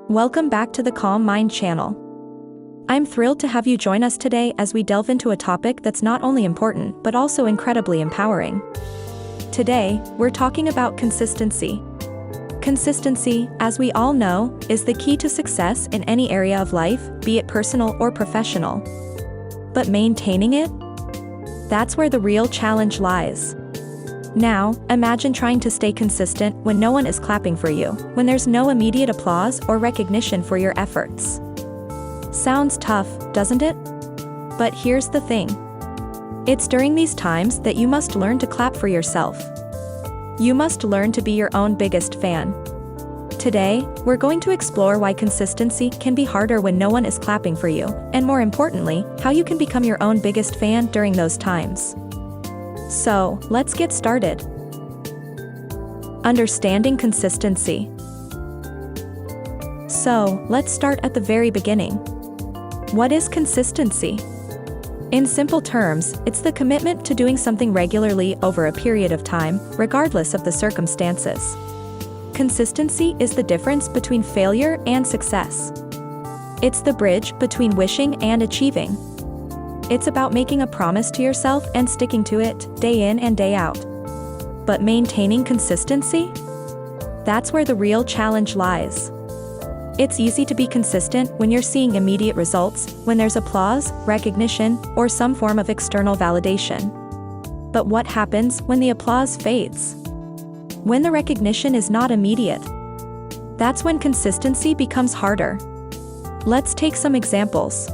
Welcome back to the Calm Mind channel. I'm thrilled to have you join us today as we delve into a topic that's not only important but also incredibly empowering. Today, we're talking about consistency. Consistency, as we all know, is the key to success in any area of life, be it personal or professional. But maintaining it? That's where the real challenge lies. Now, imagine trying to stay consistent when no one is clapping for you, when there's no immediate applause or recognition for your efforts. Sounds tough, doesn't it? But here's the thing. It's during these times that you must learn to clap for yourself. You must learn to be your own biggest fan. Today, we're going to explore why consistency can be harder when no one is clapping for you, and more importantly, how you can become your own biggest fan during those times. So, let's get started. Understanding consistency. So, let's start at the very beginning. What is consistency? In simple terms, it's the commitment to doing something regularly over a period of time, regardless of the circumstances. Consistency is the difference between failure and success. It's the bridge between wishing and achieving. It's about making a promise to yourself and sticking to it, day in and day out. But maintaining consistency? That's where the real challenge lies. It's easy to be consistent when you're seeing immediate results, when there's applause, recognition, or some form of external validation. But what happens when the applause fades? When the recognition is not immediate? That's when consistency becomes harder. Let's take some examples.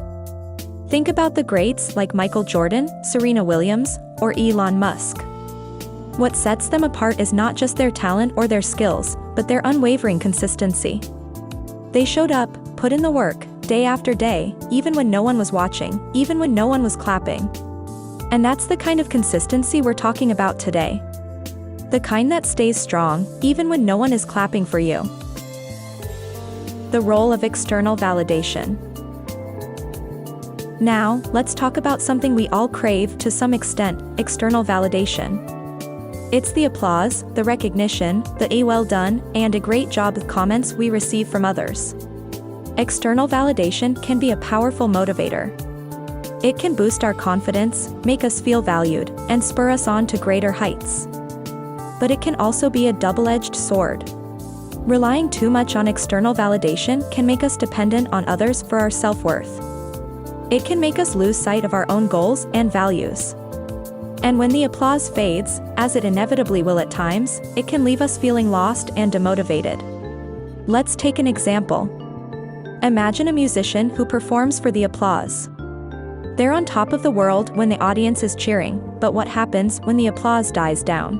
Think about the greats like Michael Jordan, Serena Williams, or Elon Musk. What sets them apart is not just their talent or their skills, but their unwavering consistency. They showed up, put in the work, day after day, even when no one was watching, even when no one was clapping. And that's the kind of consistency we're talking about today. The kind that stays strong, even when no one is clapping for you. The role of external validation. Now, let's talk about something we all crave to some extent, external validation. It's the applause, the recognition, the "a well done" and "a great job" comments we receive from others. External validation can be a powerful motivator. It can boost our confidence, make us feel valued, and spur us on to greater heights. But it can also be a double-edged sword. Relying too much on external validation can make us dependent on others for our self-worth. It can make us lose sight of our own goals and values. And when the applause fades, as it inevitably will at times, it can leave us feeling lost and demotivated. Let's take an example. Imagine a musician who performs for the applause. They're on top of the world when the audience is cheering, but what happens when the applause dies down?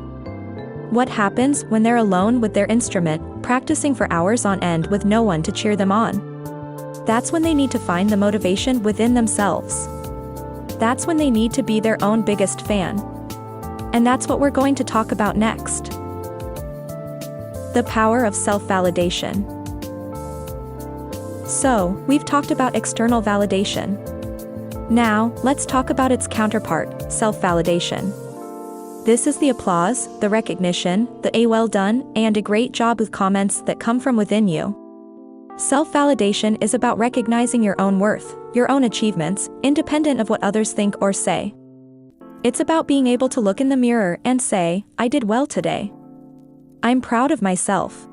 What happens when they're alone with their instrument, practicing for hours on end with no one to cheer them on? That's when they need to find the motivation within themselves. That's when they need to be their own biggest fan. And that's what we're going to talk about next. The power of self-validation. So, we've talked about external validation. Now, let's talk about its counterpart, self-validation. This is the applause, the recognition, the "a well done" and "a great job" with comments that come from within you. Self-validation is about recognizing your own worth, your own achievements, independent of what others think or say. It's about being able to look in the mirror and say, "I did well today. I'm proud of myself."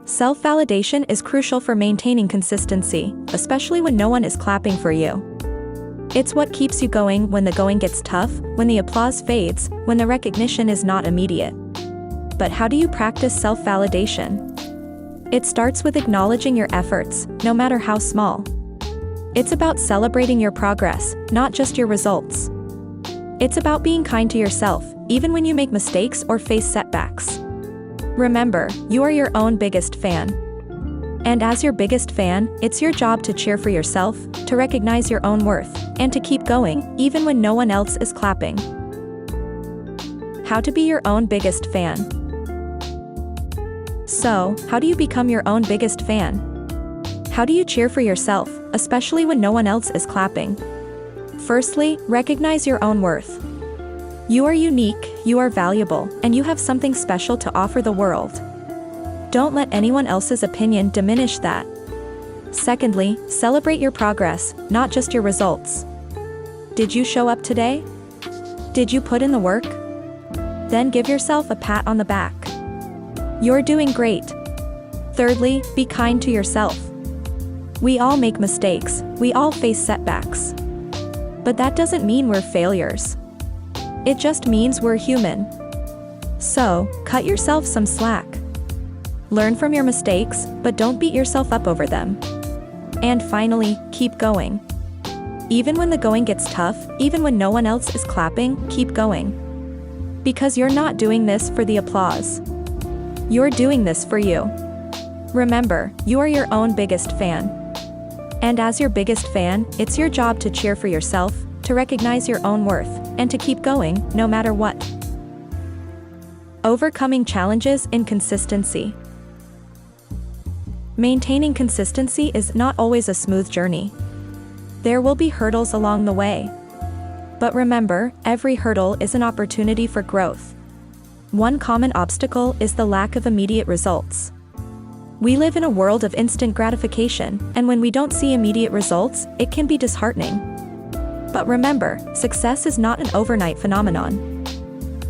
Self-validation is crucial for maintaining consistency, especially when no one is clapping for you. It's what keeps you going when the going gets tough, when the applause fades, when the recognition is not immediate. But how do you practice self-validation? It starts with acknowledging your efforts, no matter how small. It's about celebrating your progress, not just your results. It's about being kind to yourself, even when you make mistakes or face setbacks. Remember, you are your own biggest fan. And as your biggest fan, it's your job to cheer for yourself, to recognize your own worth, and to keep going, even when no one else is clapping. How to be your own biggest fan. So, how do you become your own biggest fan? How do you cheer for yourself, especially when no one else is clapping? Firstly, recognize your own worth. You are unique, you are valuable, and you have something special to offer the world. Don't let anyone else's opinion diminish that. Secondly, celebrate your progress, not just your results. Did you show up today? Did you put in the work? Then give yourself a pat on the back. You're doing great. Thirdly, be kind to yourself. We all make mistakes, we all face setbacks. But that doesn't mean we're failures. It just means we're human. So, cut yourself some slack. Learn from your mistakes, but don't beat yourself up over them. And finally, keep going. Even when the going gets tough, even when no one else is clapping, keep going. Because you're not doing this for the applause. You're doing this for you. Remember, you are your own biggest fan. And as your biggest fan, it's your job to cheer for yourself, to recognize your own worth, and to keep going, no matter what. Overcoming challenges in consistency. Maintaining consistency is not always a smooth journey. There will be hurdles along the way. But remember, every hurdle is an opportunity for growth. One common obstacle is the lack of immediate results. We live in a world of instant gratification, and when we don't see immediate results, it can be disheartening. But remember, success is not an overnight phenomenon.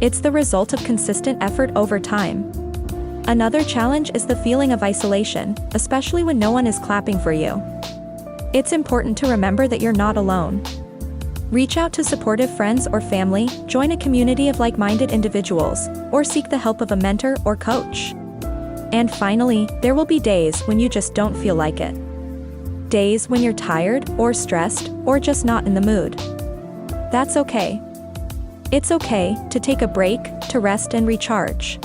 It's the result of consistent effort over time. Another challenge is the feeling of isolation, especially when no one is clapping for you. It's important to remember that you're not alone. Reach out to supportive friends or family, join a community of like-minded individuals, or seek the help of a mentor or coach. And finally, there will be days when you just don't feel like it. Days when you're tired, or stressed, or just not in the mood. That's okay. It's okay to take a break, to rest and recharge.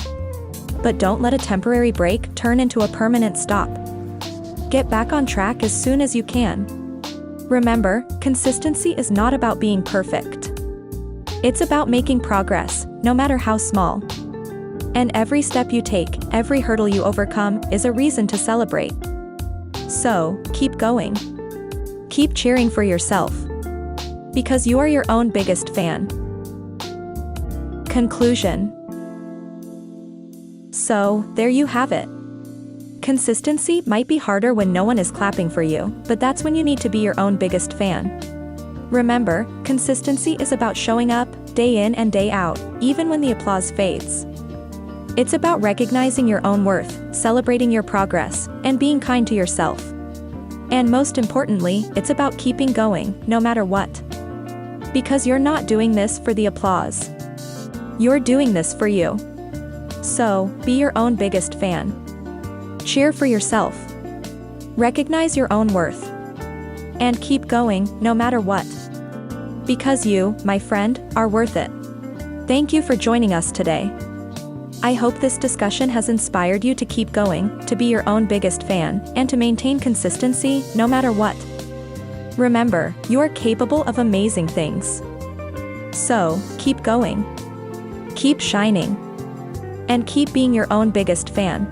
But don't let a temporary break turn into a permanent stop. Get back on track as soon as you can. Remember, consistency is not about being perfect. It's about making progress, no matter how small. And every step you take, every hurdle you overcome, is a reason to celebrate. So, keep going. Keep cheering for yourself. Because you are your own biggest fan. Conclusion. So, there you have it. Consistency might be harder when no one is clapping for you, but that's when you need to be your own biggest fan. Remember, consistency is about showing up, day in and day out, even when the applause fades. It's about recognizing your own worth, celebrating your progress, and being kind to yourself. And most importantly, it's about keeping going, no matter what. Because you're not doing this for the applause. You're doing this for you. So, be your own biggest fan. Cheer for yourself. Recognize your own worth. And keep going, no matter what. Because you, my friend, are worth it. Thank you for joining us today. I hope this discussion has inspired you to keep going, to be your own biggest fan, and to maintain consistency, no matter what. Remember, you are capable of amazing things. So, keep going. Keep shining. And keep being your own biggest fan.